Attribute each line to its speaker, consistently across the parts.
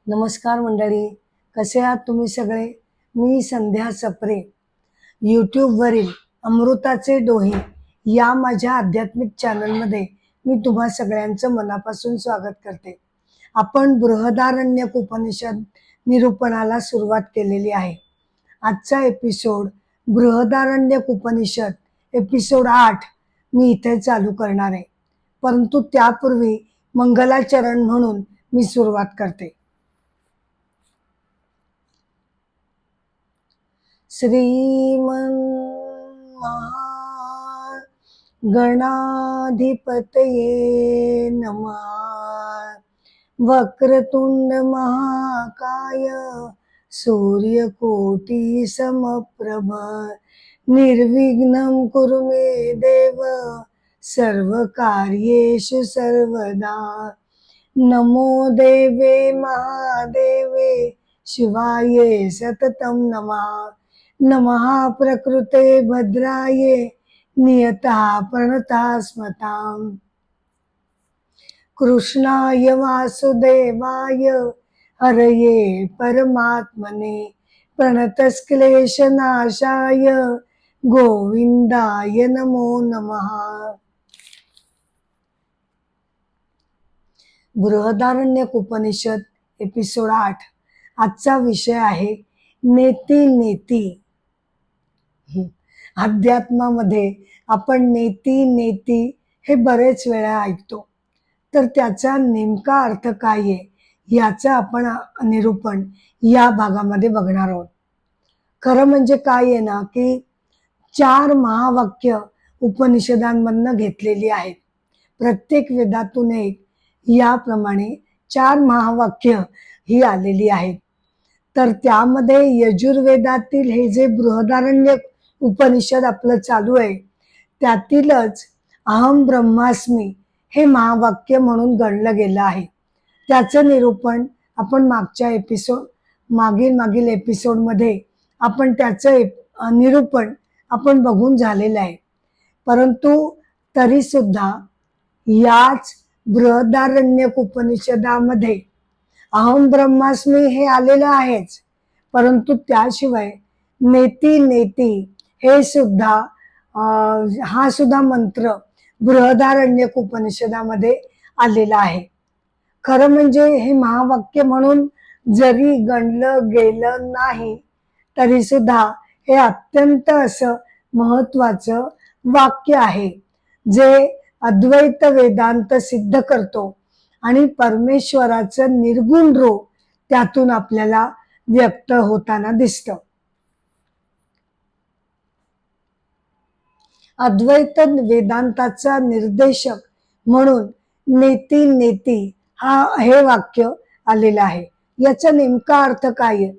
Speaker 1: नमस्कार मंडळी, कसे आहात तुम्ही सगळे? मी संध्या सप्रे. यूट्यूबवरील अमृताचे डोहे या माझ्या आध्यात्मिक चॅनलमध्ये मी तुम्हा सगळ्यांचं मनापासून स्वागत करते. आपण बृहदारण्यक उपनिषद निरूपणाला सुरुवात केलेली आहे. आजचा एपिसोड बृहदारण्यक उपनिषद एपिसोड 8 मी इथे चालू करणार आहे. परंतु त्यापूर्वी मंगलाचरण म्हणून मी सुरुवात करते. गणाधिपतये नमः. वक्रतुंड महाकाय सूर्यकोटी समप्रभ निर्विघ्नं कुरु मे देव सर्वकार्येषु सर्वदा. नमो देवे महादेवे शिवाये सततं नमः. नमः प्रकृते भद्राये नियतः प्रणतः स्मताम्. कृष्णाय वासुदेवाय हरये परमात्मने प्रणतक्लेशनाशाय गोविंदाय नमो नमः. बृहदारण्यक उपनिषद एपिसोड 8. आजचा विषय आहे नेती नेती. अध्यात्मामध्ये आपण नेती नेती हे बरेच वेळा ऐकतो, तर त्याचा नेमका अर्थ काय आहे याचं आपण निरूपण या भागामध्ये बघणार आहोत. खरं म्हणजे काय आहे ना, की 4 महावाक्य उपनिषदांमधनं घेतलेली आहेत. प्रत्येक वेदातून एक याप्रमाणे 4 महावाक्य ही आलेली आहेत. तर त्यामध्ये यजुर्वेदातील हे जे बृहदारण्यक उपनिषद आपलं चालू आहे त्यातीलच अहम ब्रह्मास्मी हे महावाक्य म्हणून गणलं गेलं आहे. त्याचं निरूपण आपण मागील एपिसोडमध्ये आपण त्याचं निरूपण आपण बघून झालेलं आहे. परंतु तरी सुद्धा याच बृहदारण्यक उपनिषदामध्ये अहम ब्रह्मास्मी हे आलेलं आहेच, परंतु त्याशिवाय नेती नेती हे सुद्धा हा सुद्धा मंत्र बृहदारण्यक उपनिषदामध्ये आलेला आहे. खरं म्हणजे हे महावाक्य म्हणून जरी गणलं गेलं नाही तरी सुद्धा हे अत्यंत असं महत्वाचं वाक्य आहे, जे अद्वैत वेदांत सिद्ध करतो आणि परमेश्वराचं निर्गुण रूप त्यातून आपल्याला व्यक्त होताना दिसतं. अद्वैत वेदांताचा निर्देशक म्हणून नेती नेती हे वाक्य आलेलं आहे. याचा नेमका अर्थ काय आहे?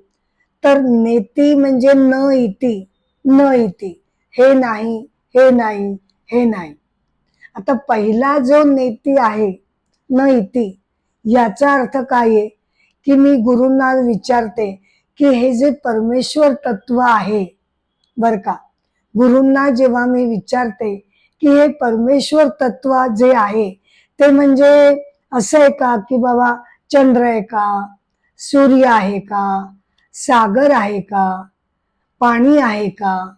Speaker 1: तर नेती म्हणजे न इति, न इति, हे नाही, हे नाही, हे नाही. आता पहिला जो नेती आहे न इति, याचा अर्थ काय आहे की मी गुरूंना विचारते की हे जे परमेश्वर तत्व आहे बर का, गुरूंना जेव्हा मी विचारते की हे परमेश्वर तत्व जे आहे ते म्हणजे असं आहे का की बाबा चंद्र आहे का, सूर्य आहे का, सागर आहे का, पाणी आहे का,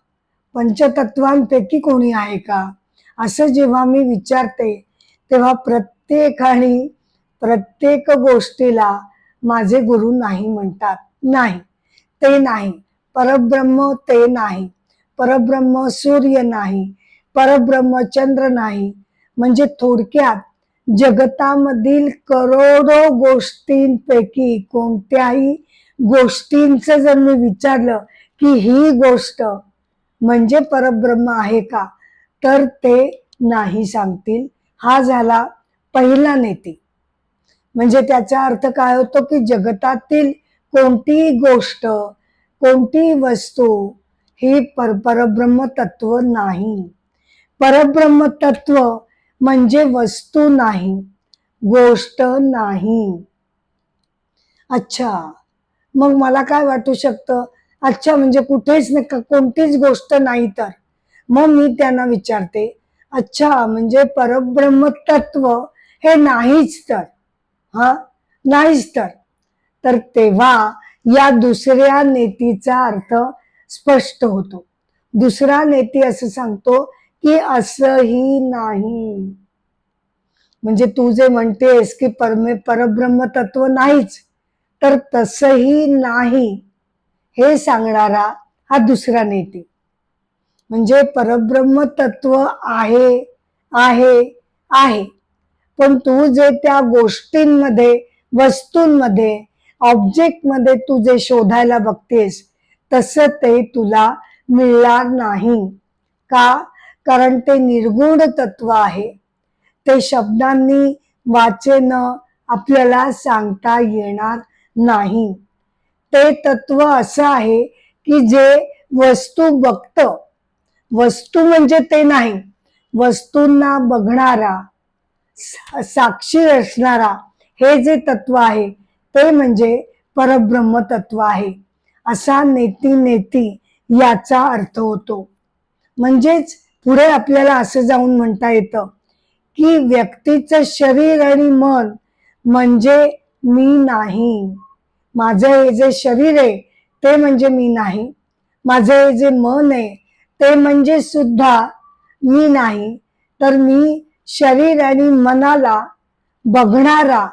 Speaker 1: पंचतत्वांपैकी कोणी आहे का, असं जेव्हा मी विचारते तेव्हा प्रत्येक गोष्टीला माझे गुरु नाही म्हणतात. नाही, ते नाही, परब्रह्म ते नाही, परब्रह्म सूर्य नाही, परब्रह्म चंद्र नाही. म्हणजे थोडक्यात जगतामधील करोडो गोष्टींपैकी कोणत्याही गोष्टींचं जर मी विचारलं की ही गोष्ट म्हणजे परब्रह्म आहे का, तर ते नाही सांगतील. हा झाला पहिला नेती. म्हणजे त्याचा अर्थ काय होतो की जगतातील कोणतीही गोष्ट, कोणतीही वस्तू ही परब्रह्म तत्व नाही. परब्रह्म तत्व म्हणजे वस्तू नाही, गोष्ट नाही. अच्छा, मग मला काय वाटू शकतं, अच्छा म्हणजे कुठेच कोणतीच गोष्ट नाही. तर मग मी त्यांना विचारते, अच्छा म्हणजे परब्रह्म तत्व हे नाहीच तर, नाहीच तर तर तेव्हा या दुसऱ्या नेतीचा अर्थ स्पष्ट होतो. दुसरा नेती असं सांगतो की असंही नाही. म्हणजे तू जे म्हणतेस की परब्रह्म तत्व नाहीच, तर तसंही नाही हे सांगणारा हा दुसरा नेती. म्हणजे परब्रह्म तत्व आहे आहे आहे, पण तू जे त्या गोष्टींमध्ये, वस्तूंमध्ये, ऑब्जेक्टमध्ये तू जे शोधायला बघतेस तसं ते तुला मिळणार नाही. का? कारण ते निर्गुण तत्व आहे. ते शब्दांनी वाचेनं आपल्याला सांगता येणार नाही. ते तत्व असं आहे की जे वस्तू बघतं, वस्तू म्हणजे ते नाही, वस्तूंना बघणारा, साक्षी असणारा हे जे तत्व आहे ते म्हणजे परब्रह्म तत्व आहे, असा नेती नेती याचा अर्थ होतो. म्हणजेच पुढे आपल्याला असं जाऊन म्हणता येतं की व्यक्तीचं शरीर आणि मन म्हणजे मी नाही. माझं हे जे शरीर आहे ते म्हणजे मी नाही, माझं हे जे मन आहे ते म्हणजे सुद्धा मी नाही, तर मी शरीर आणि मनाला बघणारा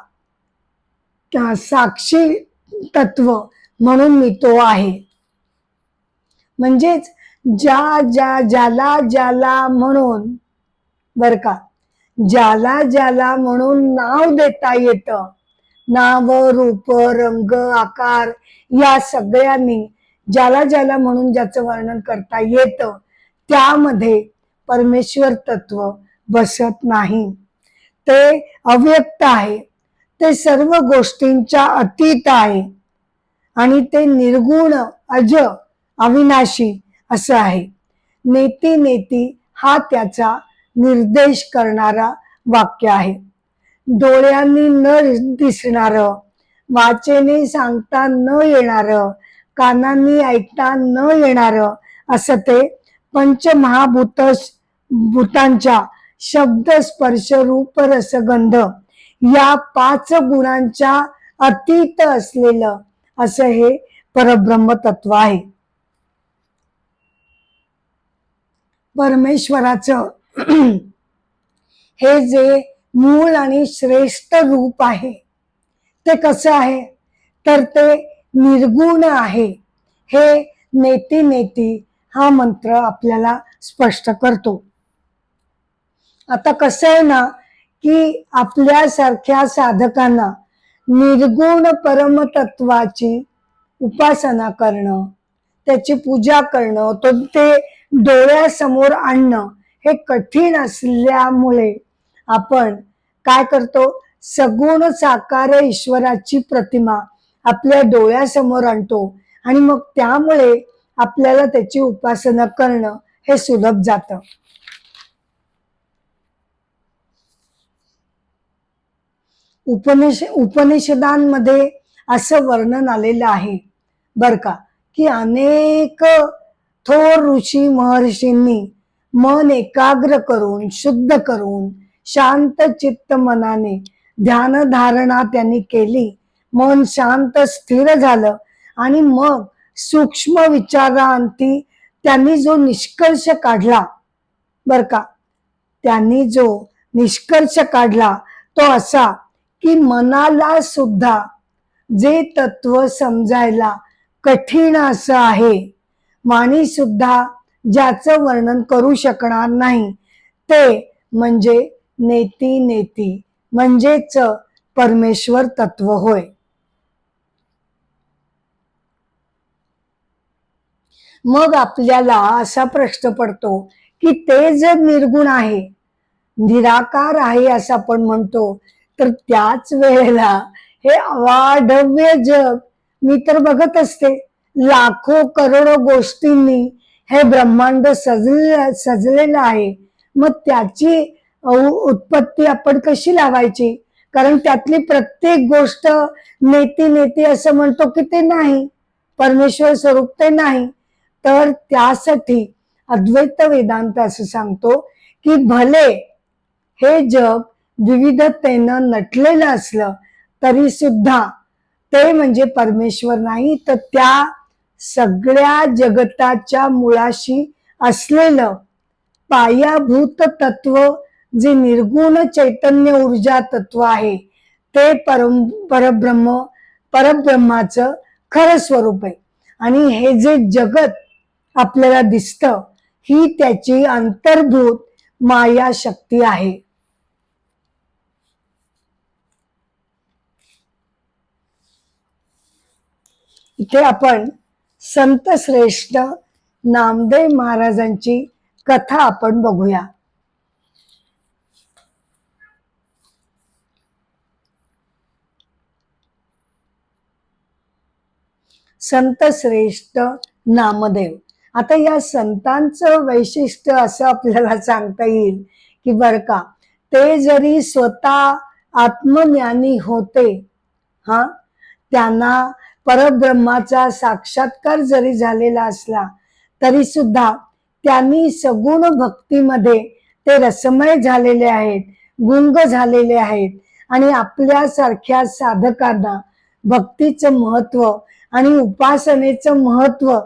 Speaker 1: साक्षी तत्व म्हणून मी तो आहे. म्हणजेच ज्याला ज्याला म्हणून, बर का, ज्याला ज्याला म्हणून नाव देता येतं, नाव, रूप, रंग, आकार या सगळ्यांनी ज्याला ज्याला म्हणून ज्याचं वर्णन करता येतं त्यामध्ये परमेश्वर तत्व बसत नाही. ते अव्यक्त आहे, ते सर्व गोष्टींच्या अतीत आहे आणि ते निर्गुण, अज, अविनाशी असं आहे. नेती नेती हा त्याचा निर्देश करणारा वाक्य आहे. डोळ्यांनी न दिसणारं, वाचेने सांगता न येणारं, कानांनी ऐकता न येणारं असं ते भूतांच्या शब्द, स्पर्श, रूप, रसगंध या 5 गुणांच्या अतीत असलेलं असं हे परब्रह्म तत्व आहे. परमेश्वराचं हे जे मूळ आणि श्रेष्ठ रूप आहे ते कसं आहे, तर ते निर्गुण आहे. हे नेती नेती हा मंत्र आपल्याला स्पष्ट करतो. आता कसं आहे ना की आपल्यासारख्या साधकांना निर्गुण परमतत्वाची उपासना करणं, त्याची पूजा करणं, ते डोळ्यासमोर आणणं हे कठीण असल्यामुळे आपण काय करतो, सगुण साकार ईश्वराची प्रतिमा आपल्या डोळ्यासमोर आणतो आणि मग त्यामुळे आपल्याला त्याची उपासना करणं हे सुलभ जातं. उपनिषदांमध्ये असं वर्णन आलेलं आहे बर का, की अनेक थोर ऋषी महर्षींनी मन एकाग्र करून, शुद्ध करून, शांत चित्त मनाने ध्यान धारणा त्यांनी केली. मन शांत स्थिर झालं आणि मग सूक्ष्म विचारांती त्यांनी जो निष्कर्ष काढला बर का, त्यांनी जो निष्कर्ष काढला तो असा की मनाला सुद्धा जे तत्व समजायला कठीण असं आहे, वाणी सुद्धा ज्याचं वर्णन करू शकणार नाही, ते म्हणजे नेती नेती म्हणजेच परमेश्वर तत्व होय. मग आपल्याला असा प्रश्न पडतो की ते जर निर्गुण आहे, निराकार आहे असं आपण म्हणतो, तर त्याच वेळेला हे अवाढव्य जग मी तर बघत असते, लाखो करोडो गोष्टींनी हे ब्रह्मांड सजलेलं आहे. मग त्याची उत्पत्ती आपण कशी लावायची, कारण त्यातली प्रत्येक गोष्ट नेती नेती असं म्हणतो की ते नाही, परमेश्वर स्वरूप ते नाही. तर त्यासाठी अद्वैत वेदांत असं सांगतो की भले हे जग विविधतेनं नटलेलं असलं तरी सुद्धा ते म्हणजे परमेश्वर नाही, तर त्या सगळ्या जगताच्या मुळाशी असलेलं पायाभूत तत्व जे निर्गुण चैतन्य ऊर्जा तत्व आहे, ते परब्रह्म परब्रह्माचं खरं स्वरूप आहे. आणि हे जे जगत आपल्याला दिसतं, ही त्याची अंतर्भूत माया शक्ती आहे. इथे आपण संत श्रेष्ठ नामदेव महाराजांची कथा आपण बघूया. संत श्रेष्ठ नामदेव. आता या संतांचं वैशिष्ट्य असं आपल्याला सांगता येईल की बर का, ते जरी स्वतः आत्मज्ञानी होते, हा, त्यांना परब्रह्माचा साक्षात्कार जरी झालेला असला तरी सुद्धा त्यांनी सगुण भक्तीमध्ये ते रसमय झालेले आहेत, गुंग झालेले आहेत. आणि आपल्यासारख्या साधकांना भक्तीचं महत्व आणि उपासनेचं महत्व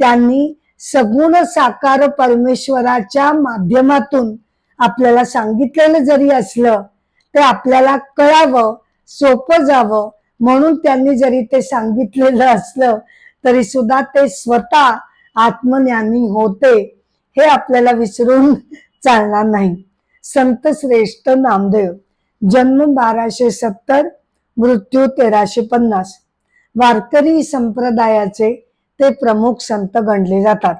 Speaker 1: त्यांनी सगुण साकार परमेश्वराच्या माध्यमातून आपल्याला सांगितलेलं जरी असलं, ते आपल्याला कळावं, सोपं जावं म्हणून त्यांनी जरी ते सांगितलेलं असलं तरी सुद्धा ते स्वतः आत्मज्ञानी होते, हे आपल्याला विसरून चालणार नाही. संत श्रेष्ठ नामदेव, जन्म 1270, मृत्यू 1350. वारकरी संप्रदायाचे ते प्रमुख संत गणले जातात.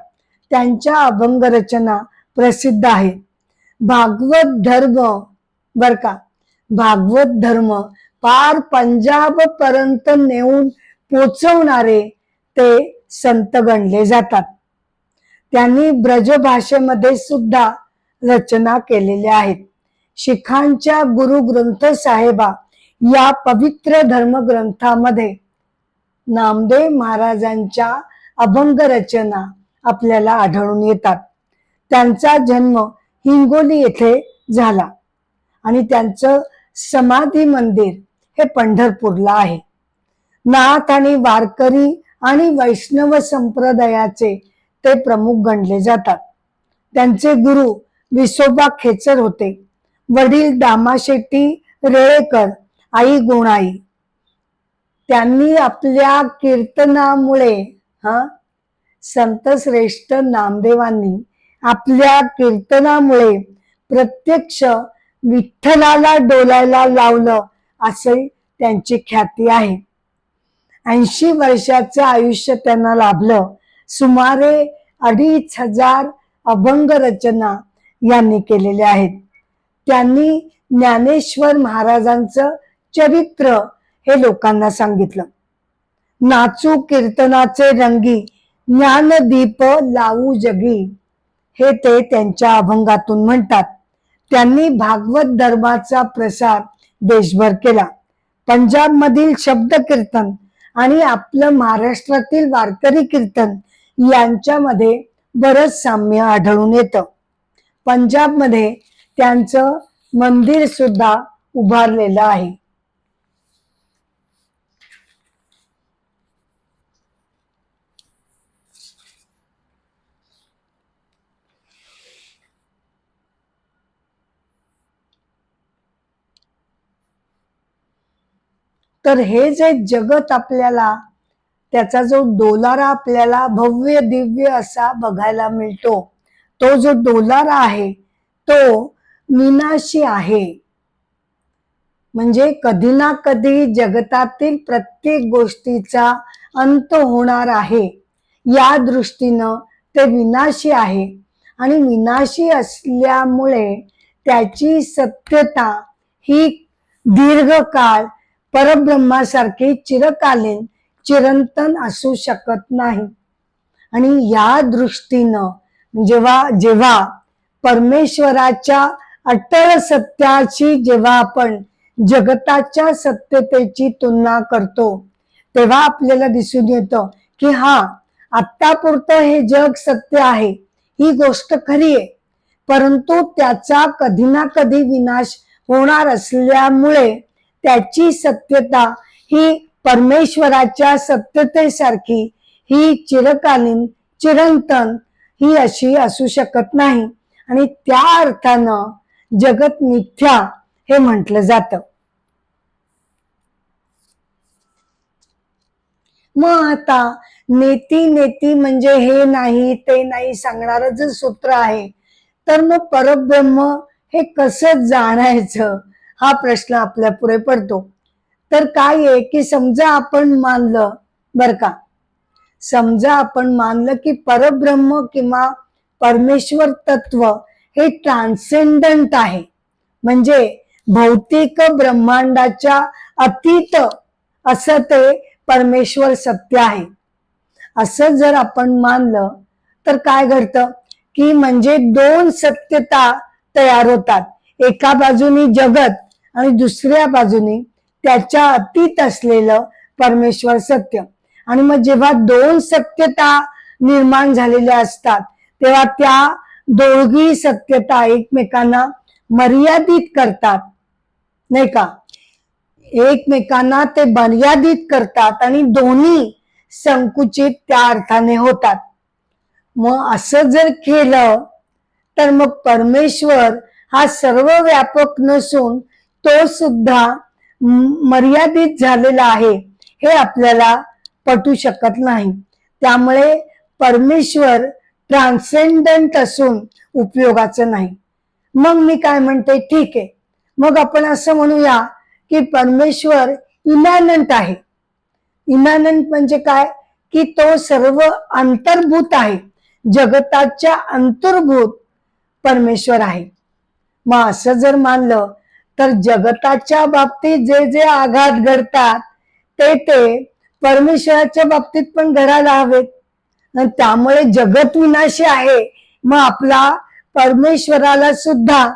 Speaker 1: त्यांच्या अभंग रचना प्रसिद्ध आहेत. भागवत धर्म, बर का, भागवत धर्म पार पंजाब पर्यंत नेऊन पोचवणारे ते संत गणले जातात. त्यांनी ब्रज भाषेमध्ये सुद्धा रचना केलेल्या आहेत. शिखांच्या गुरु ग्रंथ साहेबा या पवित्र धर्मग्रंथामध्ये नामदेव महाराजांच्या अभंग रचना आपल्याला आढळून येतात. त्यांचा जन्म हिंगोली येथे झाला आणि त्यांचं समाधी मंदिर हे पंढरपूरला आहे. नाथ आणि वारकरी आणि वैष्णव संप्रदायाचे ते प्रमुख गणले जातात. त्यांचे गुरु विसोबा खेचर होते. वडील दामाशेट्टी रेळेकर, आई गुणाई. त्यांनी आपल्या कीर्तनामुळे, संत श्रेष्ठ नामदेवांनी आपल्या कीर्तनामुळे प्रत्यक्ष विठ्ठलाला डोलायला लावलं असे त्यांची ख्याती आहे. 80 वर्षाचं आयुष्य त्यांना लाभलं. सुमारे 2500 अभंग रचना यांनी केलेल्या आहेत. त्यांनी ज्ञानेश्वर महाराजांचं चरित्र हे लोकांना सांगितलं. नाचू कीर्तनाचे रंगी, ज्ञानदीप लावू जगी, हे ते त्यांच्या अभंगातून म्हणतात. त्यांनी भागवत धर्माचा प्रसार देशभर केला. पंजाब मधील शब्द कीर्तन आणि आपलं महाराष्ट्रातील वारकरी कीर्तन यांच्यामध्ये बरंच साम्य आढळून येतं. पंजाब मध्ये त्यांचं मंदिर सुद्धा उभारलेलं आहे. तर हे जे जगत आपल्याला, त्याचा जो डोलारा आपल्याला भव्य दिव्य असा बघायला मिळतो, तो जो डोलारा आहे तो विनाशी आहे. म्हणजे कधी ना कधी जगतातील प्रत्येक गोष्टीचा अंत होणार आहे, या दृष्टीनं ते विनाशी आहे. आणि विनाशी असल्यामुळे त्याची सत्यता ही दीर्घकाळ परब्रह्मासारखी चिरकालीन चिरंतन असू शकत नाही. आणि या दृष्टीनं जेव्हा परमेश्वराच्या अटळ सत्याची जेव्हा आपण जगताच्या सत्यतेची तुलना करतो, तेव्हा आपल्याला दिसून येतं की हा, आत्तापुरतं हे जग सत्य आहे, ही गोष्ट खरी आहे, परंतु त्याचा कधी ना कधी विनाश होणार असल्यामुळे त्याची सत्यता ही परमेश्वराच्या सत्यतेसारखी ही चिरकालीन चिरंतन ही अशी असू शकत नाही आणि त्या अर्थानं जगत मिथ्या हे म्हटलं जातं. मग आता नेती नेती म्हणजे हे नाही ते नाही सांगणारं जर सूत्र आहे, तर मग परब्रह्म हे कसं जाणायचं हा प्रश्न आपल्या पुढे पडतो. तर काय आहे की समजा आपण मानलं बर का, समजा आपण मानलं की परब्रह्म किंवा परमेश्वर तत्व हे ट्रान्सेंडंट आहे, म्हणजे भौतिक ब्रह्मांडाच्या अतीत असं ते परमेश्वर सत्य आहे. असं जर आपण मानलं तर काय घडतं की म्हणजे दोन सत्यता तयार होतात. एका बाजूनी जगत आणि दुसऱ्या बाजूनी त्याच्या अतीत असलेलं परमेश्वर सत्य. आणि मग जेव्हा दोन सत्यता निर्माण झालेल्या असतात तेव्हा त्या दोघी सत्यता एकमेकांना मर्यादित करतात, नाही का, एकमेकांना ते मर्यादित करतात आणि दोन्ही संकुचित त्या अर्थाने होतात. मग असं जर केलं तर मग परमेश्वर हा सर्व व्यापक नसून तो सुद्धा मर्यादित झालेला आहे हे आपल्याला पटू शकत नाही. त्यामुळे परमेश्वर ट्रान्सेंडंट असून उपयोगाचं नाही. मग मी काय म्हणते, ठीक आहे, मग आपण असं म्हणूया की परमेश्वर इमॅनंट आहे. इमॅनंट म्हणजे काय की तो सर्व अंतर्भूत आहे, जगताच्या अंतर्भूत परमेश्वर आहे. मग असं जर मानलं तर जगताच्या बाबतीत जे जे आघात घडतात ते परमेश्वराच्या बाबतीत पण घडायला हवेत. त्यामुळे जगत विनाशी आहे, मग आपला परमेश्वराला सुद्धा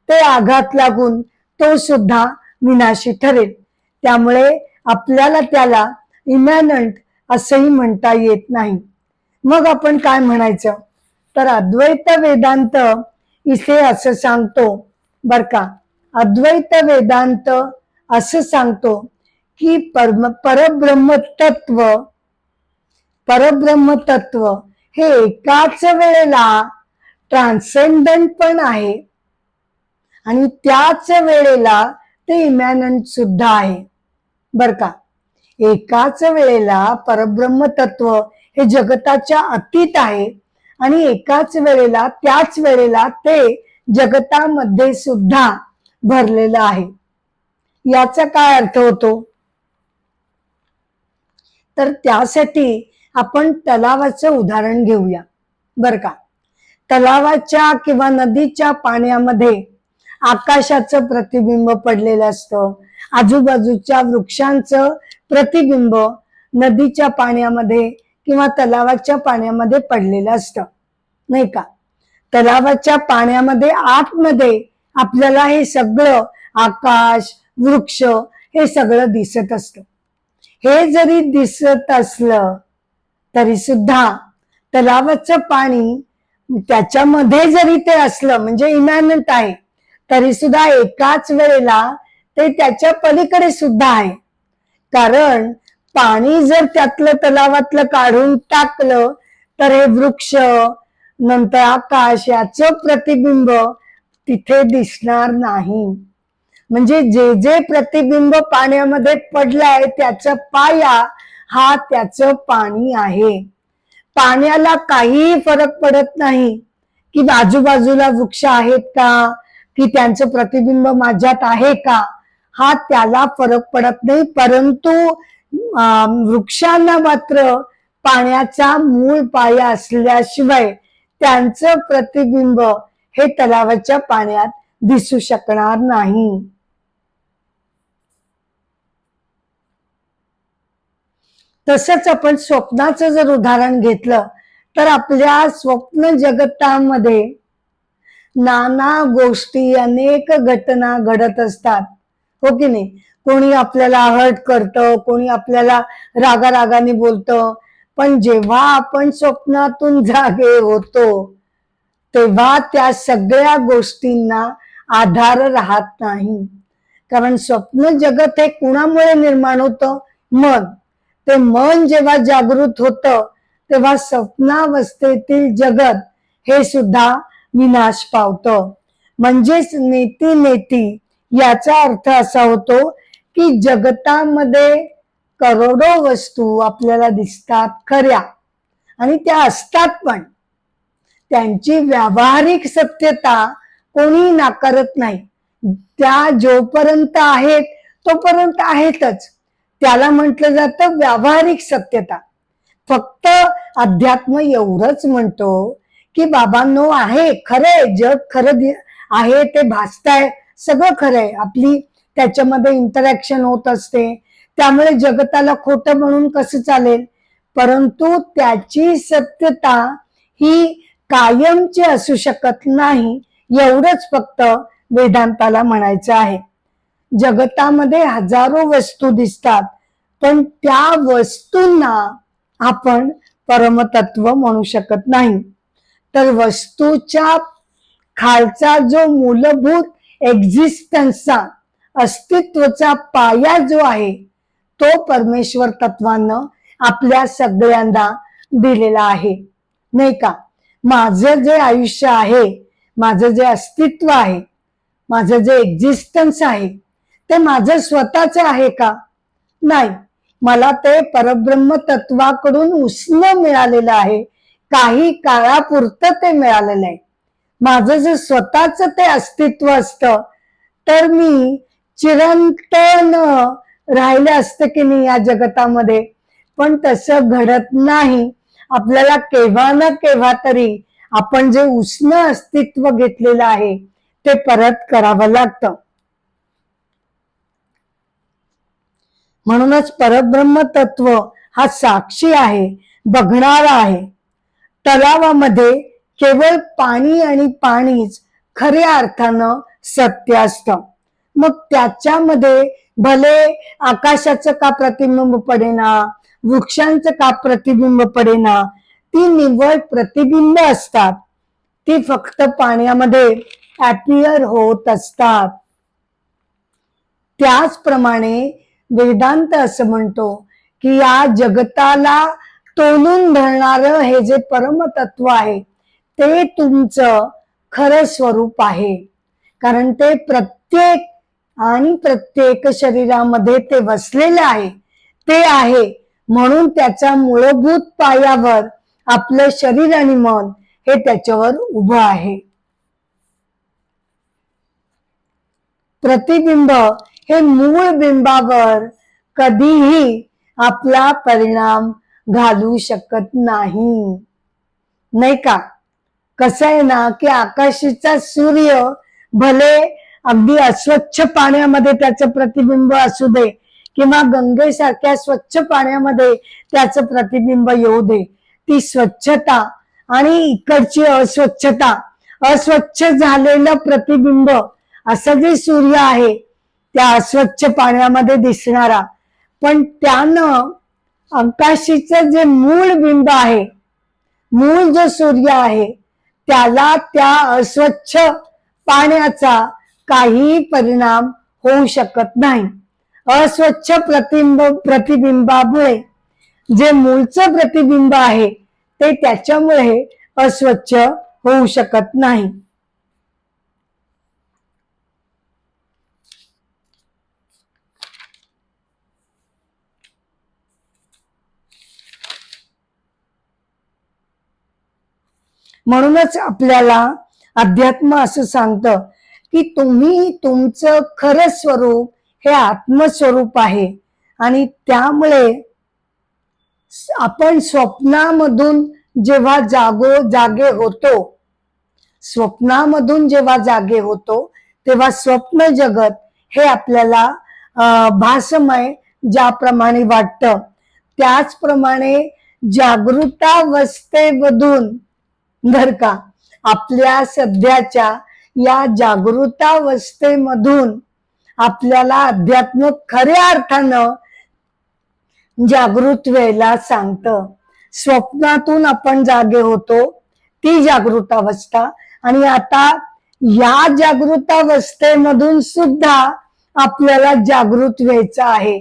Speaker 1: ते आघात लागून तो सुद्धा विनाशी ठरेल. त्यामुळे आपल्याला त्याला इमॅनंट असंही म्हणता येत नाही. मग आपण काय म्हणायचं, तर अद्वैत वेदांत इथे असं सांगतो बर का, अद्वैत वेदांत असं सांगतो की परब्रह्म तत्व हे एकाच वेळेला ट्रान्सेंडंट पण आहे आणि त्याच वेळेला ते इमॅनंट सुद्धा आहे बर का. एकाच वेळेला परब्रह्म तत्व हे जगताच्या अतीत आहे आणि एकाच वेळेला त्याच वेळेला ते जगतामध्ये सुद्धा भरलेलं आहे. याचा काय अर्थ होतो, तर त्यासाठी आपण तलावाचं उदाहरण घेऊया बर का. तलावाच्या किंवा नदीच्या पाण्यामध्ये आकाशाचं प्रतिबिंब पडलेलं असतं, आजूबाजूच्या वृक्षांचं प्रतिबिंब नदीच्या पाण्यामध्ये किंवा तलावाच्या पाण्यामध्ये पडलेलं असतं, नाही का. तलावाच्या पाण्यामध्ये आतमध्ये आपल्याला हे सगळं आकाश वृक्ष हे सगळं दिसत असतं. हे जरी दिसत असलं तरी सुद्धा तलावाचं पाणी त्याच्यामध्ये जरी ते असलं म्हणजे इमॅनंट आहे, तरी सुद्धा एकाच वेळेला ते त्याच्या पलीकडे सुद्धा आहे. कारण पाणी जर त्यातलं तलावातलं काढून टाकलं तर हे वृक्ष नंतर आकाश याचं प्रतिबिंब तिथे दिसणार नाही. म्हणजे जे जे प्रतिबिंब पाण्यामध्ये पडलाय त्याचा पाया हा त्याचं पाणी आहे. पाण्याला काही फरक पडत नाही की आजूबाजूला वृक्ष आहेत का, की त्यांचं प्रतिबिंब माझ्यात आहे का, हा त्याला फरक पडत नाही. परंतु वृक्षांना मात्र पाण्याचा मूळ पाया असल्याशिवाय त्यांचं प्रतिबिंब हे तलावाच्या पाण्यात दिसू शकणार नाही. तसंच आपण स्वप्नाचं जर उदाहरण घेतलं तर आपल्या स्वप्न जगतामध्ये नाना गोष्टी अनेक घटना घडत असतात, हो की नाही. कोणी आपल्याला हर्ट करतं, कोणी आपल्याला रागारागाने बोलतं, पण जेव्हा आपण स्वप्नातून जागे होतो तेव्हा त्या सगळ्या गोष्टींना आधार राहत नाही. कारण स्वप्न जगत हे कुणामुळे निर्माण होतं, मन. ते मन जेव्हा जागृत होतं तेव्हा स्वप्नावस्थेतील जगत हे सुद्धा विनाश पावतं. म्हणजेच नेती नेती याचा अर्थ असा होतो की जगतामध्ये करोडो वस्तू आपल्याला दिसतात खऱ्या, आणि त्या असतात पण. त्यांची व्यावहारिक सत्यता कोणी नाकारत नाही. त्या जोपर्यंत आहेत तोपर्यंत आहेतच. त्याला म्हटलं जातं व्यावहारिक सत्यता. फक्त अध्यात्म एवढंच म्हणतो की बाबांनो आहे, खरंय, जग खरं आहे, ते भासताय, सगळं खरंय, आपली त्याच्यामध्ये इंटरॅक्शन होत असते, त्यामुळे जगताला खोटं म्हणून कसं चालेल. परंतु त्याची सत्यता ही कायमची असू शकत नाही, एवढंच फक्त वेदांताला म्हणायचं आहे. जगतामध्ये हजारो वस्तू दिसतात, पण त्या वस्तूंना आपण परमतत्व म्हणू शकत नाही. तर वस्तूच्या खालचा जो मूलभूत एक्झिस्टन्सचा अस्तित्वाचा पाया जो आहे तो परमेश्वर तत्वानं आपल्या सगळ्यांना दिलेला आहे, नाही का. माझं जे आयुष्य आहे, माझं जे अस्तित्व आहे, माझं जे एक्झिस्टन्स आहे ते माझं स्वतःच आहे का? नाही. मला ते परब्रह्म तत्वाकडून उसणं मिळालेलं आहे, काही काळापुरतं ते मिळालेलं आहे. माझं जे स्वतःच ते अस्तित्व असतं तर मी चिरंतन राहिले असतं की नाही या जगतामध्ये. पण तसं घडत नाही. आपल्याला केव्हा ना केव्हा तरी आपण जे उष्ण अस्तित्व घेतलेलं आहे ते परत करावं लागतं. म्हणूनच परब्रह्म तत्व हा साक्षी आहे, बघणारा आहे. तलावामध्ये केवळ पाणी आणि पाणीच खऱ्या अर्थानं सत्य असतं. मग त्याच्यामध्ये भले आकाशाचं का प्रतिबिंब पडेना, वृक्षांचं का प्रतिबिंब पडेना, ती निव्वळ प्रतिबिंब असतात. ती फक्त पाण्यामध्ये अपियर होत असतात. त्याचप्रमाणे वेदांत असं म्हणतो की या जगताला तोलून धरणारं हे जे परमतत्व आहे ते तुमचं खरं स्वरूप आहे. कारण ते प्रत्येक आणि प्रत्येक शरीरामध्ये ते वसलेलं आहे, ते आहे. म्हणून त्याच्या मूलभूत पायावर आपलं शरीर आणि मन हे त्याच्यावर उभं आहे. प्रतिबिंब हे मूळ बिंबावर कधीही आपला परिणाम घालू शकत नाही, नाही का. कसं आहे ना की आकाशीचा सूर्य भले अगदी अस्वच्छ पाण्यामध्ये त्याचं प्रतिबिंब असू दे किंवा गंगेसारख्या स्वच्छ पाण्यामध्ये त्याचं प्रतिबिंब येऊ दे, ती स्वच्छता आणि इकडची अस्वच्छता, अस्वच्छ झालेलं प्रतिबिंब असं जे सूर्य आहे त्या अस्वच्छ पाण्यामध्ये दिसणारा, पण त्यानं आकाशीचं जे मूळ बिंब आहे, मूळ जो सूर्य आहे त्याला त्या अस्वच्छ पाण्याचा काही परिणाम होऊ शकत नाही. अस्वच्छ प्रतिबिंबामुळे जे मूळचं प्रतिबिंब आहे ते त्याच्यामुळे अस्वच्छ होऊ शकत नाही. म्हणूनच आपल्याला अध्यात्म असं सांगतं की तुम्ही तुमचं खरं स्वरूप हे आत्मस्वरूप आहे. आणि त्यामुळे आपण स्वप्नामधून जेव्हा जागे होतो, स्वप्नामधून जेव्हा जागे होतो तेव्हा स्वप्न जगत हे आपल्याला भासमय ज्याप्रमाणे वाटतं त्याचप्रमाणे जागृतावस्थेमधून बर का, आपल्या सध्याच्या या जागृतावस्थेमधून आपल्याला अध्यात्म खऱ्या अर्थानं जागृत व्हायला सांगतं. स्वप्नातून आपण जागे होतो ती जागृतावस्था, आणि आता या जागृतावस्थेमधून सुद्धा आपल्याला जागृत व्हायचं आहे.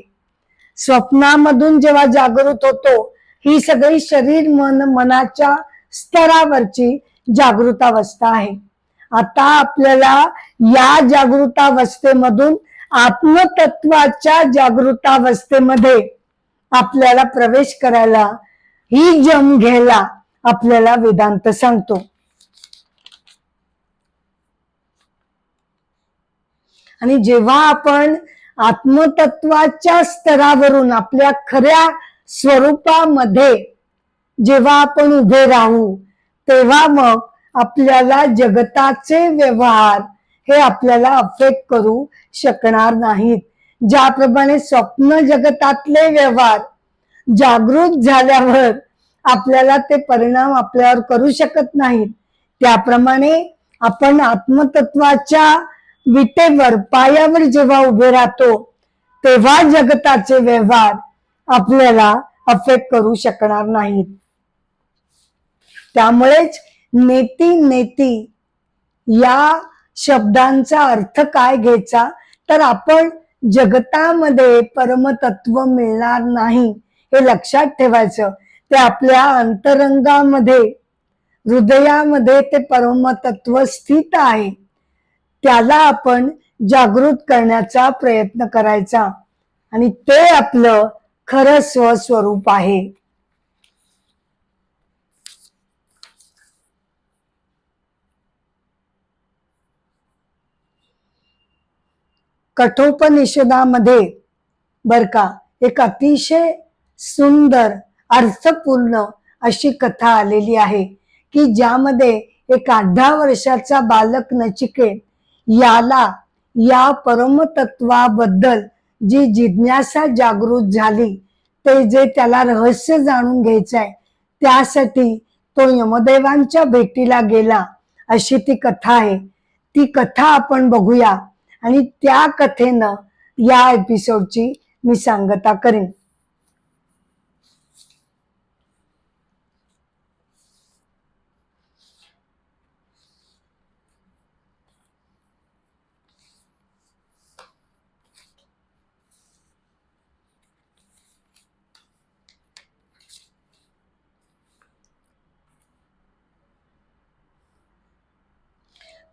Speaker 1: स्वप्नामधून जेव्हा जागृत होतो, ही सगळी शरीर मन मनाच्या स्तरावरची जागृतावस्था आहे. आता आपल्याला या जागृतावस्थेमधून आत्मतत्वाच्या जागृतावस्थेमध्ये आपल्याला प्रवेश करायला, ही जम घ्यायला आपल्याला वेदांत सांगतो. आणि जेव्हा आपण आत्मतत्वाच्या स्तरावरून आपल्या खऱ्या स्वरूपामध्ये जेव्हा आपण उभे राहू, तेव्हा मग आपल्याला जगताचे व्यवहार हे आपल्याला अफेक्ट करू शकणार नाहीत. ज्याप्रमाणे स्वप्न जगतातले व्यवहार जागृत झाल्यावर आपल्याला ते परिणाम आपल्यावर करू शकत नाहीत, त्याप्रमाणे आपण आत्मतत्वाच्या विटेवर पायावर जेव्हा उभे राहतो, तेव्हा जगताचे व्यवहार आपल्याला अफेक्ट करू शकणार नाहीत. त्यामुळेच नेती नेती या शब्दांचा अर्थ काय घ्यायचा, तर आपण जगतामध्ये परमतत्व मिळणार नाही हे लक्षात ठेवायचं. ते आपल्या अंतरंगामध्ये, हृदयामध्ये ते परमतत्व स्थित आहे. त्याला आपण जागृत करण्याचा प्रयत्न करायचा आणि ते आपलं खरं स्वस्वरूप आहे. कठोपनिषदामध्ये बर का एक अतिशय सुंदर अर्थपूर्ण अशी कथा आलेली आहे की ज्यामध्ये एक 18 वर्षाचा बालक नचिकेत याला या परमतत्वाबद्दल जी जिज्ञासा जागृत झाली, ते जे त्याला रहस्य जाणून घ्यायचंय, त्यासाठी तो यमदेवांच्या भेटीला गेला, अशी ती कथा आहे. ती कथा आपण बघूया आणि त्या कथेनं या एपिसोडची मी सांगता करेन.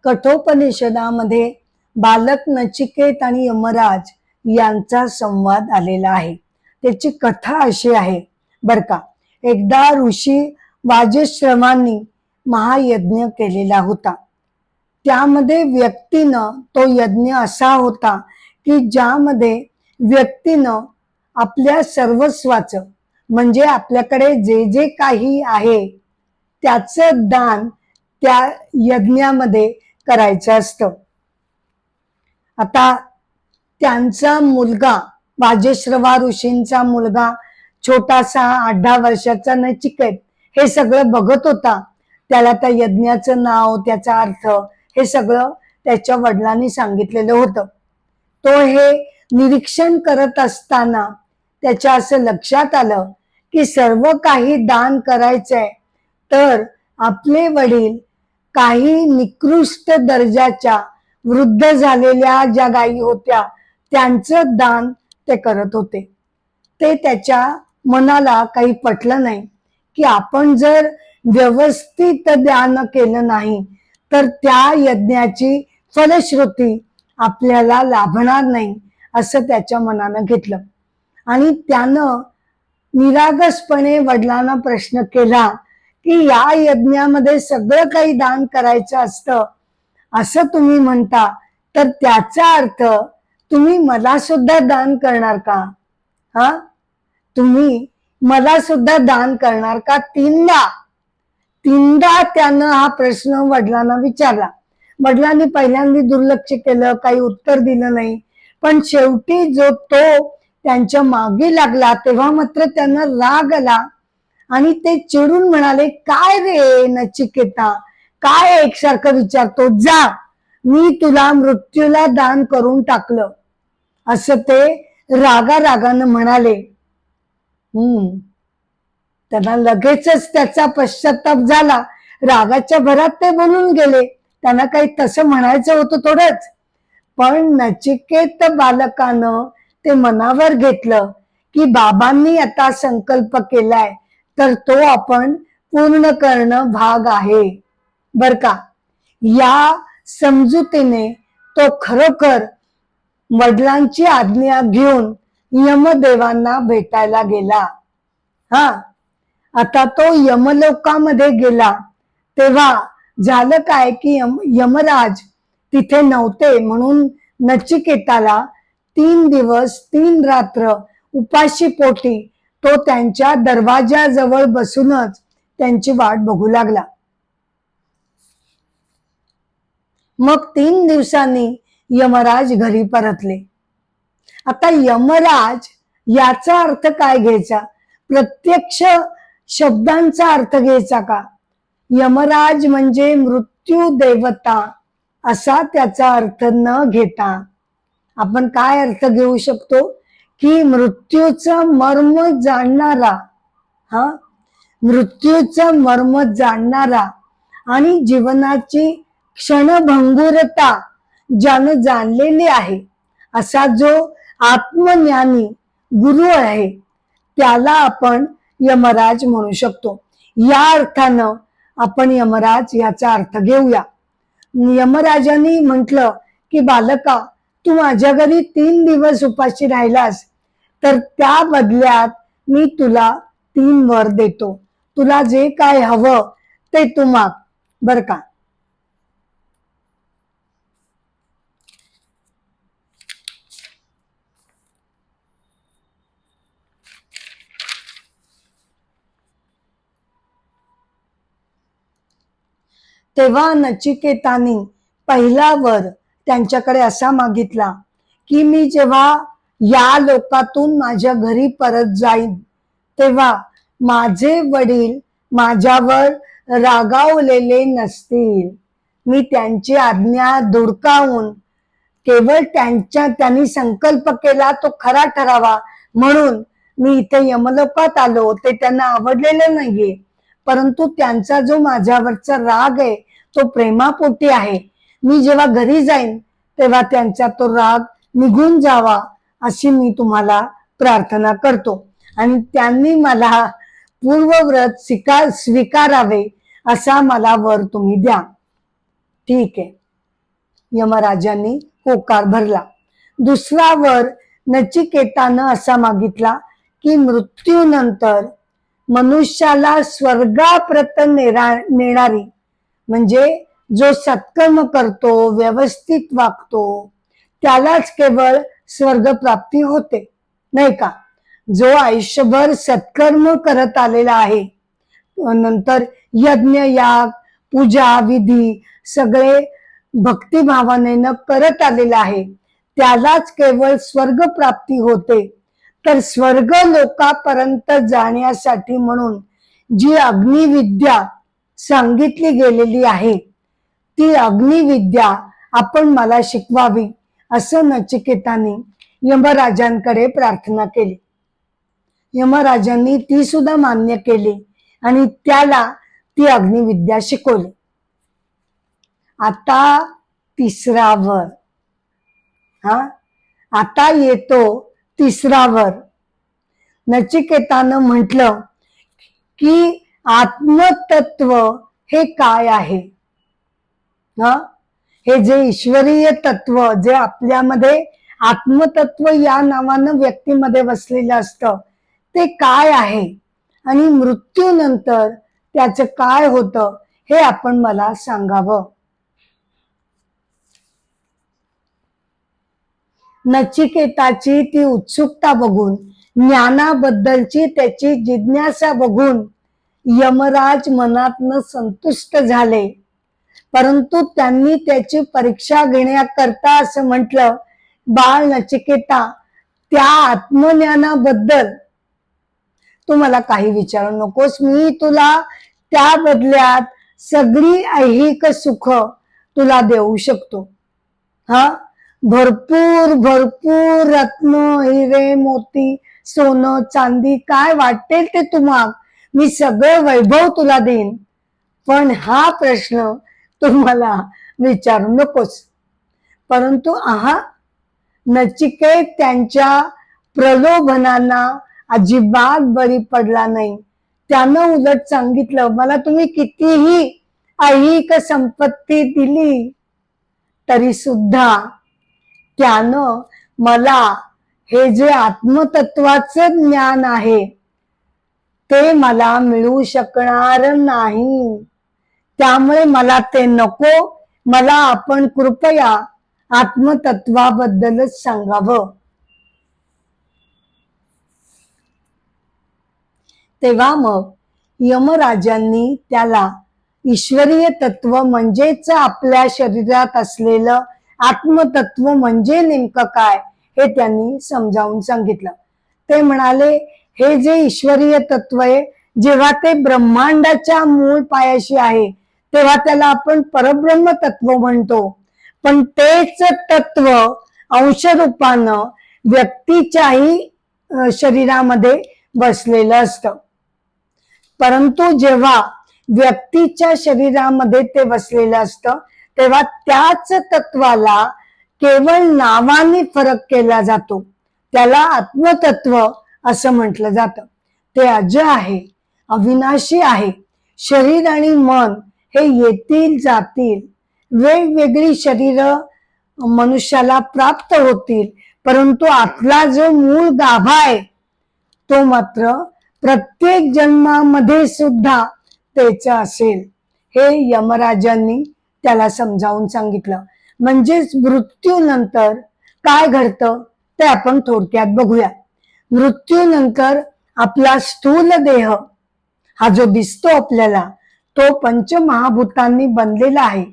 Speaker 1: कठोपनिषदामध्ये बालक नचिकेत आणि यमराज यांचा संवाद आलेला आहे. त्याची कथा अशी आहे बर का. एकदा ऋषी वाजश्रवांनी महायज्ञ केलेला होता. त्यामध्ये व्यक्तीनं, तो यज्ञ असा होता की ज्यामध्ये व्यक्तीनं आपल्या सर्वस्वाचं, म्हणजे आपल्याकडे जे जे काही आहे त्याचं दान त्या यज्ञामध्ये करायचं असतं. आता त्यांचा मुलगा, वाजश्रवा ऋषींचा मुलगा छोटासा 18 वर्षाचा नचिकेत हे सगळं बघत होता. त्याला त्या यज्ञाचं नाव, त्याचा अर्थ हे सगळं त्याच्या वडिलांनी सांगितलेलं होतं. तो हे निरीक्षण करत असताना त्याच्या असं लक्षात आलं की सर्व काही दान करायचंय, तर आपले वडील काही निकृष्ट दर्जाच्या वृद्ध झालेल्या ज्या गायी होत्या त्यांचं दान ते करत होते. ते त्याच्या मनाला काही पटलं नाही की आपण जर व्यवस्थित दान केलं नाही तर त्या यज्ञाची फलश्रुती आपल्याला लाभणार नाही, असं त्याच्या मनानं घेतलं. आणि त्यानं निरागसपणे वडिलांना प्रश्न केला की या यज्ञामध्ये सगळं काही दान करायचं असतं असं तुम्ही म्हणता, तर त्याचा अर्थ तुम्ही मला सुद्धा दान करणार का? हा, तुम्ही मला सुद्धा दान करणार का? तीनदा त्यानं हा प्रश्न वडिलांना विचारला. वडिलांनी पहिल्यांदा दुर्लक्ष केलं, काही उत्तर दिलं नाही. पण शेवटी जो तो त्यांच्या मागे लागला तेव्हा मात्र त्यांना राग आला आणि ते चिडून म्हणाले, काय रे नचिकेता, काय एकसारखं विचारतो, जा, मी तुला मृत्यूला दान करून टाकलं, असं ते रागारागानं म्हणाले. त्यांना लगेचच त्याचा पश्चाताप झाला. रागाच्या भरात ते बोलून गेले. त्यांना काही तसं म्हणायचं होतं थोडंच. पण नचिकेत बालकानं ते मनावर घेतलं की बाबांनी आता संकल्प केलाय तर तो आपण पूर्ण करणं भाग आहे बर का. या समजुतीने तो खरोखर वडिलांची आज्ञा घेऊन यमदेवांना भेटायला गेला. हा, आता तो यमलोकामध्ये गेला तेव्हा झालं काय की यमराज तिथे नव्हते, म्हणून नचिकेताला 3 दिवस 3 रात्र उपाशी पोटी तो त्यांच्या दरवाजाजवळ बसूनच त्यांची वाट बघू लागला. मग 3 दिवसांनी यमराज घरी परतले. आता यमराज याचा अर्थ काय घ्यायचा? प्रत्यक्ष शब्दांचा अर्थ घ्यायचा का? यमराज म्हणजे मृत्यू देवता असा त्याचा अर्थ न घेता आपण काय अर्थ घेऊ शकतो की मृत्यूचं मर्म जाणणारा, हा, मृत्यूचं मर्म जाणणारा आणि जीवनाची क्षणभंगुरता ज्यानं जाणलेली आहे असा जो आत्मज्ञानी गुरु आहे त्याला आपण यमराज म्हणू शकतो. या अर्थानं आपण यमराज याचा अर्थ घेऊया. यमराजांनी म्हटलं की बालका, तू माझ्या घरी 3 दिवस उपाशी राहिलास तर त्या बदल्यात मी तुला 3 वर देतो. तुला जे काय हवं ते तू माग बर का. तेव्हा नचिकेतानी पहिला वर त्यांच्याकडे असा मागितला की मी जेव्हा या लोकातून माझ्या घरी परत जाईन तेव्हा माझे वडील माझ्यावर रागावलेले नसतील. मी त्यांची आज्ञा धुडकावून केवळ त्यांनी संकल्प केला तो खरा ठरावा म्हणून मी इथे यमलोकात आलो. ते त्यांना आवडलेलं नाहीये, परंतु त्यांचा जो माझ्यावरचा राग आहे तो प्रेमापोटी आहे. मी जेव्हा घरी जाईन तेव्हा त्यांचा तो राग निघून जावा अशी मी तुम्हाला प्रार्थना करतो आणि त्यांनी मला पूर्वव्रत स्वीकारावे असा मला वर तुम्ही द्या. ठीक आहे. यमराजांनी होकार भरला. दुसरा वर नचिकेतानं असा मागितला की मृत्यूनंतर मनुष्याला स्वर्गाप्रत नेणारी म्हणजे जो सत्कर्म करतो, व्यवस्थित वागतो त्यालाच केवळ स्वर्गप्राप्ती होते नाही का. जो आयुष्यभर सत्कर्म करत आलेला आहे, नंतर यज्ञ याग पूजा विधी सगळे भक्तिभावाने करत आलेला आहे त्यालाच केवळ स्वर्गप्राप्ती होते. तर स्वर्ग लोकापर्यंत जाण्यासाठी म्हणून जी अग्निविद्या सांगितली गेलेली आहे ती अग्निविद्या आपण मला शिकवावी असं नचिकेताने यमराजांकडे प्रार्थना केली. यमराजांनी ती सुद्धा मान्य केली आणि त्याला ती अग्निविद्या शिकवली. आता तिसरा वर, हा, आता येतो तिसरा वर. नचिकेतानं म्हटलं की आत्मतत्व हे काय आहे? हा, हे जे ईश्वरीय तत्व जे आपल्यामध्ये आत्मतत्व या नावानं व्यक्तीमध्ये वसलेलं असतं ते काय आहे आणि मृत्यूनंतर त्याचं काय होतं हे आपण मला सांगावं. नचिकेताची ती उत्सुकता बघून, ज्ञानाबद्दलची त्याची जिज्ञासा बघून यमराज मनातनं संतुष्ट झाले. परंतु त्यांनी त्याची परीक्षा घेण्याकरता असं म्हटलं, बाळ नचिकेता, त्या आत्मज्ञानाबद्दल तू मला काही विचारू नकोस. मी तुला त्या बदल्यात सगळी ऐहिक सुख तुला देऊ शकतो. हा, भरपूर भरपूर रत्न हिरे मोती सोनं चांदी काय वाटेल ते तुम्हाला मी सगळं वैभव तुला देईन, पण हा प्रश्न तुम्हाला विचारू नकोस. परंतु नचिकेत त्यांच्या प्रलोभनांना अजिबात बळी पडला नाही. त्यानं उलट सांगितलं, मला तुम्ही कितीही ऐहिक संपत्ती दिली तरी सुद्धा त्यानं मला हे जे आत्मतत्वाचं ज्ञान आहे ते मला मिळू शकणार नाही. त्यामुळे मला ते नको. मला आपण कृपया आत्मतत्वाबद्दलच सांगावं. तेव्हा मग यमराजांनी त्याला ईश्वरीय तत्व म्हणजेच आपल्या शरीरात असलेलं आत्मतत्व म्हणजे नेमकं काय हे त्यांनी समजावून सांगितलं. ते म्हणाले, हे जे ईश्वरीय तत्व आहे, जेव्हा ते ब्रह्मांडाच्या मूळ पायाशी आहे तेव्हा त्याला आपण परब्रह्म तत्व म्हणतो. पण तेच तत्व अंशरूपानं व्यक्तीच्याही शरीरामध्ये बसलेलं असतं. परंतु जेव्हा व्यक्तीच्या शरीरामध्ये ते बसलेलं असतं तेव्हा त्याच तत्वाला केवळ नावाने फरक केला जातो. त्याला आत्मतत्व असं म्हटलं जातं. ते अज आहे, अविनाशी आहे. शरीर आणि मन हे येतील जातील, वेगवेगळी शरीर मनुष्याला प्राप्त होतील, परंतु आतला जो मूळ गाभा आहे तो मात्र प्रत्येक जन्मामध्ये सुद्धा तेच असेल. हे यमराजांनी त्याला समजावून सांगितलं. म्हणजेच मृत्यूनंतर काय घडतं ते आपण थोडक्यात बघूया. मृत्यूनंतर आपला स्थूल देह हा जो दिसतो आपल्याला, तो पंचमहाभूतांनी बनलेला आहे,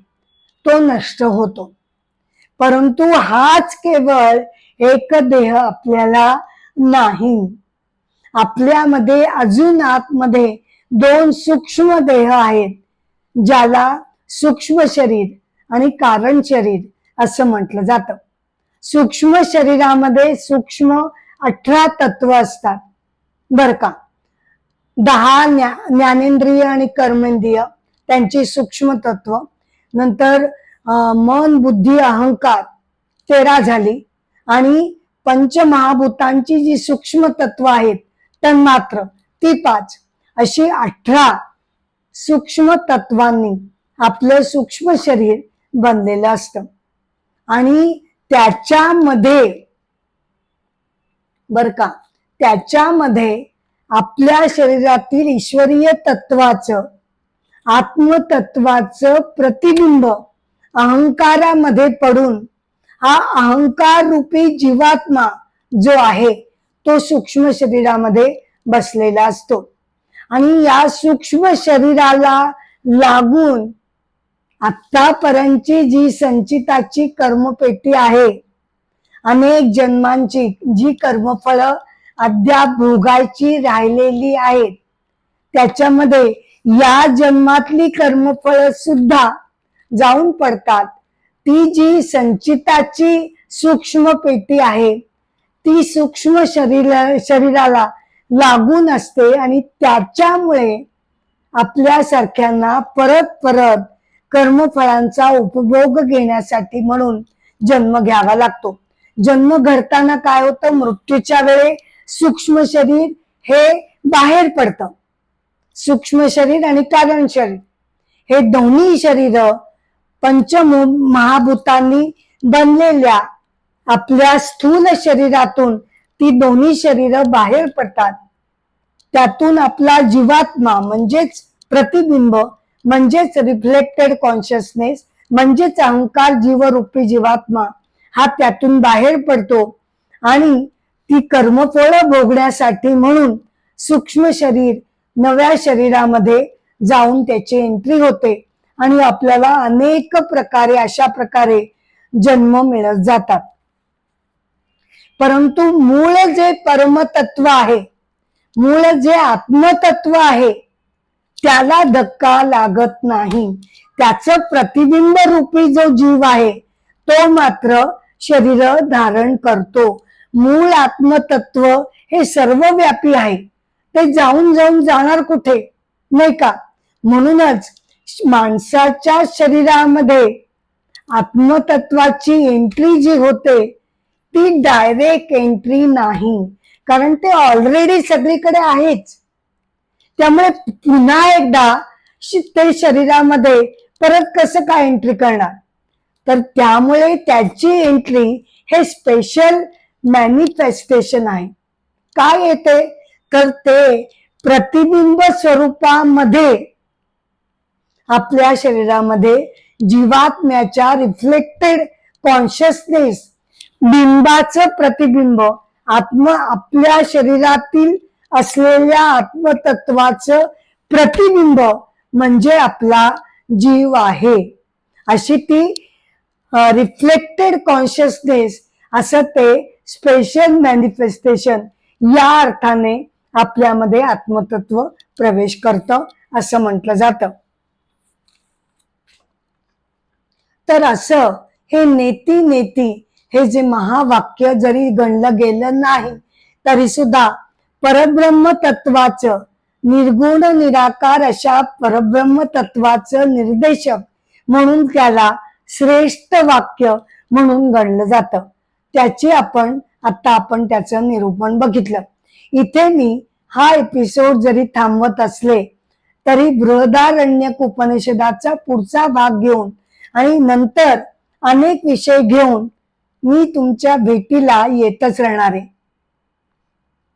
Speaker 1: तो नष्ट होतो. परंतु हाच केवळ एक देह आपल्याला नाही. आपल्यामध्ये अजून आतमध्ये दोन सूक्ष्म देह आहेत, ज्याला सूक्ष्म शरीर आणि कारण शरीर असं म्हटलं जातं. सूक्ष्म शरीरामध्ये सूक्ष्म 18 तत्व असतात बर का. 10 ज्ञानेंद्रिय आणि कर्मेंद्रिय त्यांची सूक्ष्म तत्व, नंतर मन बुद्धी अहंकार 13 झाली, आणि पंचमहाभूतांची जी सूक्ष्म तत्व आहेत तन्मात्र ती 5, अशी 18 सूक्ष्म तत्वांनी आपलं सूक्ष्म शरीर बनलेलं असतं. आणि त्याच्यामध्ये बर का, त्याच्यामध्ये आपल्या शरीरातील ईश्वरीय तत्वाचं, आत्मतत्वाचं प्रतिबिंब अहंकारामध्ये पडून हा अहंकार रूपी जीवात्मा जो आहे तो सूक्ष्म शरीरामध्ये बसलेला असतो. आणि या सूक्ष्म शरीराला लागून आतापर्यंतची जी संचिताची कर्मपेटी आहे, अनेक जन्मांची जी कर्मफळ अद्याप भोगायची राहिलेली आहेत, त्याच्यामध्ये या जन्मातली कर्मफळ सुद्धा जाऊन पडतात. ती जी संचिताची सूक्ष्म पेटी आहे ती सूक्ष्म शरीराला लागून असते, आणि त्याच्यामुळे आपल्यासारख्यांना परत परत कर्मफळांचा उपभोग घेण्यासाठी म्हणून जन्म घ्यावा लागतो. जन्म घडताना काय होतं, मृत्यूच्या वेळी सूक्ष्म शरीर हे बाहेर पडतं. सूक्ष्म शरीर आणि कारण शरीर हे दोन्ही शरीर पंचमहाभूतांनी बनलेल्या आपल्या स्थूल शरीरातून ती दोन्ही शरीर बाहेर पडतात. त्यातून आपला जीवात्मा म्हणजेच प्रतिबिंब, म्हणजेच रिफ्लेक्टेड कॉन्शियसनेस, म्हणजेच अहंकार जीवरूपी जीवात्मा हा त्यातून बाहेर पडतो. आणि ती कर्मफळ भोगण्यासाठी म्हणून सूक्ष्म शरीर नव्या शरीरामध्ये जाऊन त्याची एंट्री होते, आणि आपल्याला अनेक प्रकारे अशा प्रकारे जन्म मिळत जातात. परंतु मूळ जे परमतत्व आहे, मूळ जे आत्मतत्व आहे, त्याला धक्का लागत नाही. त्याचं प्रतिबिंब रूपी जो जीव आहे तो मात्र शरीर धारण करतो. मूळ आत्मतत्व हे सर्वव्यापी आहे, ते जाऊन जाऊन जाणार कुठे, नाही का. म्हणूनच माणसाच्या शरीरामध्ये आत्मतत्वाची एंट्री जी होते ती डायरेक्ट एंट्री नाही, कारण ते ऑलरेडी सगळीकडे आहेच. त्यामुळे पुन्हा एकदा ते शरीरामध्ये परत कसं काय एंट्री करणार? तर त्यामुळे त्याची एंट्री हे स्पेशल मॅनिफेस्टेशन आहे. काय येते तर ते प्रतिबिंब स्वरूपामध्ये आपल्या शरीरामध्ये जीवात्म्याच्या रिफ्लेक्टेड कॉन्शियसनेस बिंबाचं प्रतिबिंब आपल्या शरीरातील असलेल्या आत्मतत्वाचं प्रतिबिंब म्हणजे आपला जीव आहे. अशी ती रिफ्लेक्टेड कॉन्शियसनेस असं ते स्पेशल मॅनिफेस्टेशन या अर्थाने आपल्यामध्ये आत्मतत्व प्रवेश करतं असं म्हटलं जातं. तर असं हे नेती नेती हे जे महावाक्य जरी गणलं गेलं नाही तरी सुद्धा परब्रह्म तत्वाचं निर्गुण निराकार अशा परब्रह्म तत्वाचं निर्देशक म्हणून त्याला श्रेष्ठ वाक्य म्हणून गणलं जातं. त्याची आपण त्याचं निरूपण बघितलं. इथे मी हा एपिसोड जरी थांबवत असले तरी बृहदारण्यक उपनिषदाचा पुढचा भाग घेऊन आणि नंतर अनेक विषय घेऊन मी तुमच्या भेटीला येतच राहणार आहे.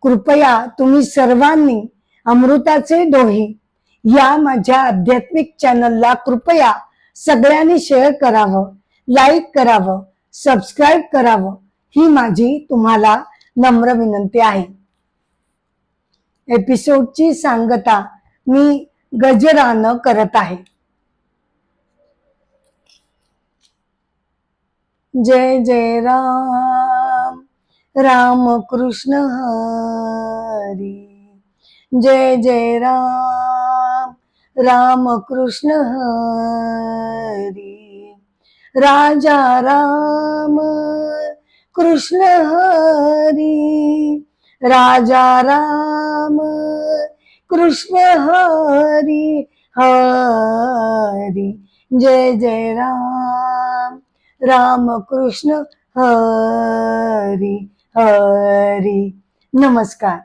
Speaker 1: कृपया तुम्ही सर्वांनी अमृताचे डोही या माझ्या आध्यात्मिक चॅनलला कृपया सगळ्यांनी शेअर करावं, लाईक करावं, सबस्क्राईब करावं ही माझी तुम्हाला नम्र विनंती आहे. एपिसोडची सांगता मी गजरानं करत आहे. जय जय राम, राम कृष्ण हरी. जय जय राम, राम कृष्ण हरी. राजा राम कृष्ण हरी. राजा राम कृष्ण हरी हरी. जय जय राम, राम कृष्ण हरी हरी. नमस्कार.